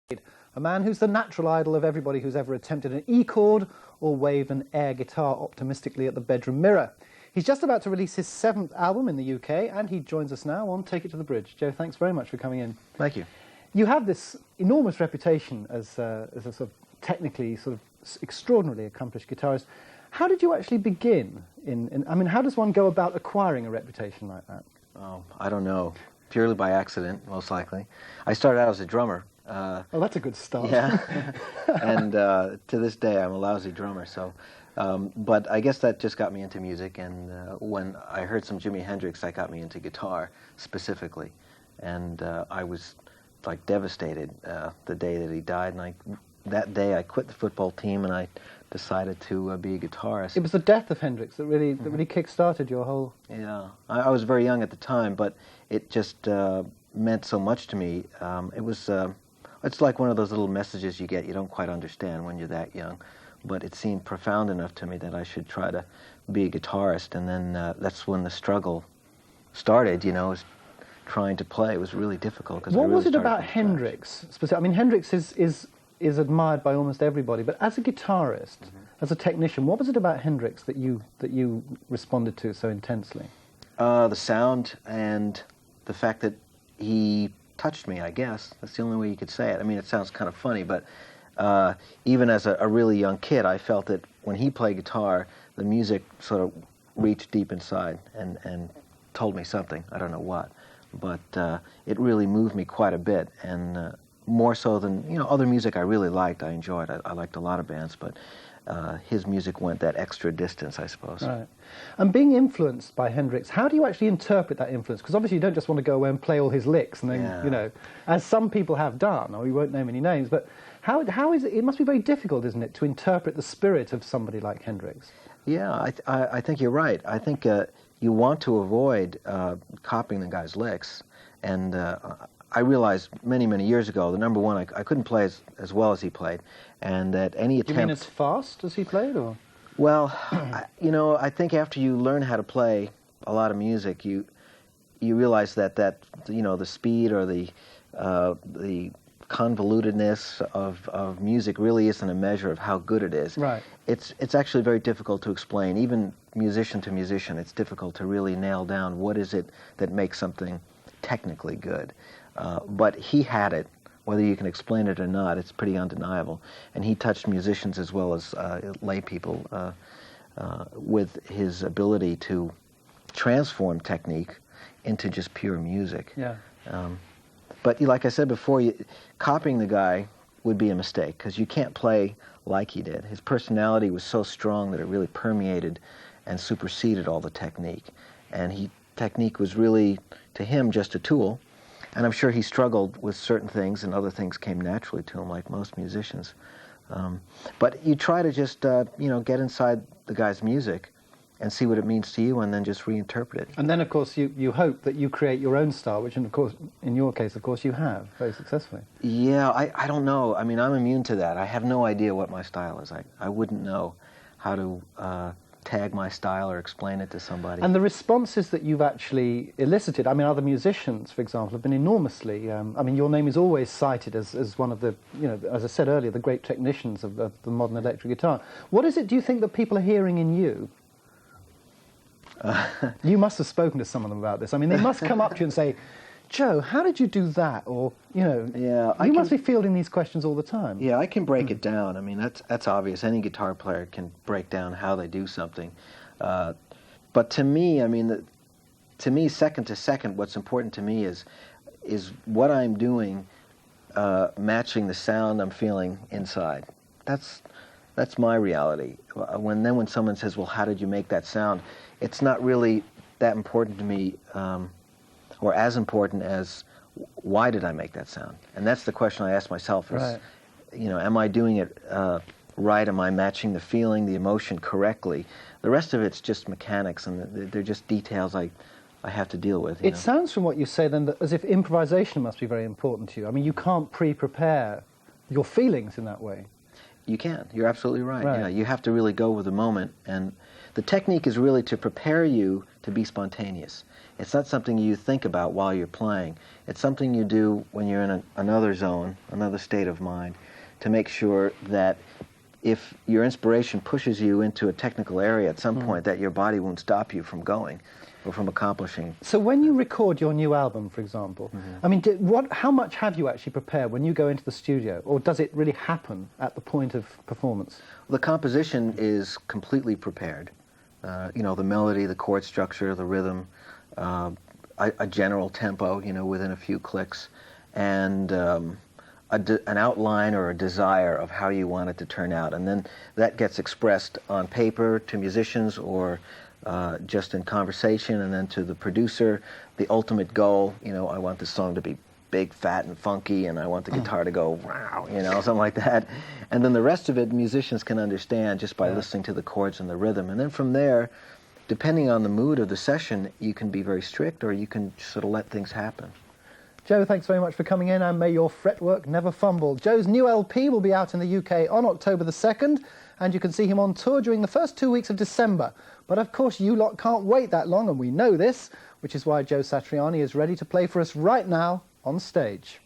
A man who's the natural idol of everybody who's ever attempted an E chord or waved an air guitar optimistically at the bedroom mirror. He's just about to release his 7th album in the UK, and he joins us now on Take It to the Bridge. Joe, thanks very much for coming in. Thank you. You have this enormous reputation as a sort of technically sort of extraordinarily accomplished guitarist. How did you actually begin? I mean, how does one go about acquiring a reputation like that? Oh, I don't know. Purely by accident, most likely. I started out as a drummer. Oh, that's a good start. Yeah, and to this day I'm a lousy drummer. So, but I guess that just got me into music. And when I heard some Jimi Hendrix, that got me into guitar specifically. And I was like devastated the day that he died. And that day I quit the football team and I decided to be a guitarist. It was the death of Hendrix that really kick-started your whole... Yeah, I was very young at the time, but it just meant so much to me. It's like one of those little messages you get you don't quite understand when you're that young, but it seemed profound enough to me that I should try to be a guitarist, and then that's when the struggle started, you know, was trying to play. It was really difficult. What was it about Hendrix? I mean, Hendrix is admired by almost everybody, but as a guitarist, as a technician, what was it about Hendrix that you responded to so intensely? The sound and the fact that he touched me, I guess. That's the only way you could say it. I mean, it sounds kind of funny, but even as a really young kid, I felt that when he played guitar, the music sort of reached deep inside and told me something. I don't know what, but it really moved me quite a bit, and more so than, you know, other music I really liked, I enjoyed. I liked a lot of bands, but his music went that extra distance, I suppose. Right. And being influenced by Hendrix, how do you actually interpret that influence? Because obviously you don't just want to go away and play all his licks and then, you know, as some people have done, or we won't name any names, but how is it? It must be very difficult, isn't it, to interpret the spirit of somebody like Hendrix? Yeah, I think you're right. I think you want to avoid copying the guy's licks, and I realized many, many years ago that, number one, I couldn't play as well as he played, and that any attempt... You mean as fast as he played, or...? Well, you know, I think after you learn how to play a lot of music, you realize that you know, the speed or the convolutedness of music really isn't a measure of how good it is. Right. It's actually very difficult to explain. Even musician to musician, it's difficult to really nail down what is it that makes something technically good. But he had it. Whether you can explain it or not, it's pretty undeniable. And he touched musicians as well as lay people with his ability to transform technique into just pure music. Yeah. But like I said before, copying the guy would be a mistake, because you can't play like he did. His personality was so strong that it really permeated and superseded all the technique. And technique was really, to him, just a tool. And I'm sure he struggled with certain things, and other things came naturally to him, like most musicians. But you try to just, you know, get inside the guy's music and see what it means to you, and then just reinterpret it. And then, of course, you hope that you create your own style, which, of course, in your case, of course, you have very successfully. Yeah, I don't know. I mean, I'm immune to that. I have no idea what my style is. I wouldn't know how to tag my style or explain it to somebody. And the responses that you've actually elicited, I mean, other musicians, for example, have been enormously, I mean, your name is always cited as one of the, you know, as I said earlier, the great technicians of the modern electric guitar. What is it, do you think, that people are hearing in you? You must have spoken to some of them about this. I mean, they must come up to you and say, Joe, how did you do that? Or, you know, you must be fielding these questions all the time. Yeah, I can break it down. I mean, that's obvious. Any guitar player can break down how they do something. But to me, I mean, to me, second to second, what's important to me is what I'm doing matching the sound I'm feeling inside. That's my reality. When someone says, well, how did you make that sound? It's not really that important to me, or as important as why did I make that sound? And that's the question I ask myself is, right, you know, am I doing it right? Am I matching the feeling, the emotion correctly? The rest of it's just mechanics, and they're just details I have to deal with. It sounds from what you say then that as if improvisation must be very important to you. I mean, you can't pre-prepare your feelings in that way. You can. You're absolutely right. Yeah, you have to really go with the moment, and the technique is really to prepare you to be spontaneous. It's not something you think about while you're playing. It's something you do when you're in another zone, another state of mind, to make sure that if your inspiration pushes you into a technical area at some point, that your body won't stop you from going or from accomplishing. So when you record your new album, for example, I mean, how much have you actually prepared when you go into the studio, or does it really happen at the point of performance? The composition is completely prepared. You know, the melody, the chord structure, the rhythm, a general tempo, you know, within a few clicks, and an outline or a desire of how you want it to turn out. And then that gets expressed on paper to musicians or just in conversation, and then to the producer, the ultimate goal, you know, I want this song to be big, fat, and funky, and I want the guitar to go, wow, you know, something like that. And then the rest of it, musicians can understand just by listening to the chords and the rhythm. And then from there, depending on the mood of the session, you can be very strict, or you can sort of let things happen. Joe, thanks very much for coming in, and may your fretwork never fumble. Joe's new LP will be out in the UK on October the 2nd, and you can see him on tour during the first 2 weeks of December. But of course, you lot can't wait that long, and we know this, which is why Joe Satriani is ready to play for us right now on stage.